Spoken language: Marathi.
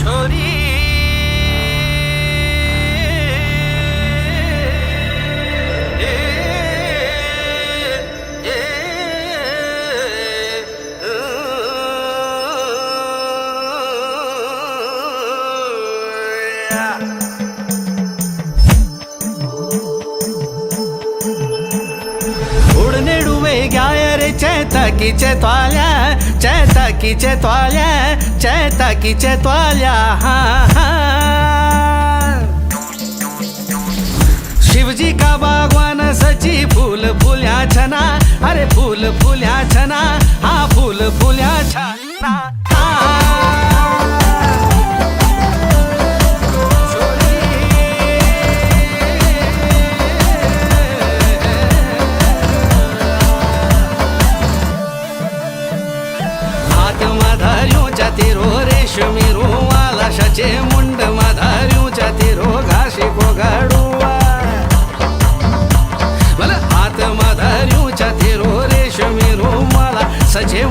छोरी चैताकीचे त्वाल्या चैताकीचे त्वाल्या चैताकीचे त्वाल्या शिवजी का बागवान सची फूल फुल्या छना अरे फूल फुल्या छना हा फूल फुल्या छना तिरो रेशमी रुवाला शचे मुंड माधार्यूच्या तिरो घाशी पोगाडुवा मला हात माधार्यूच्या तिरो रेशमी रुवाला सचे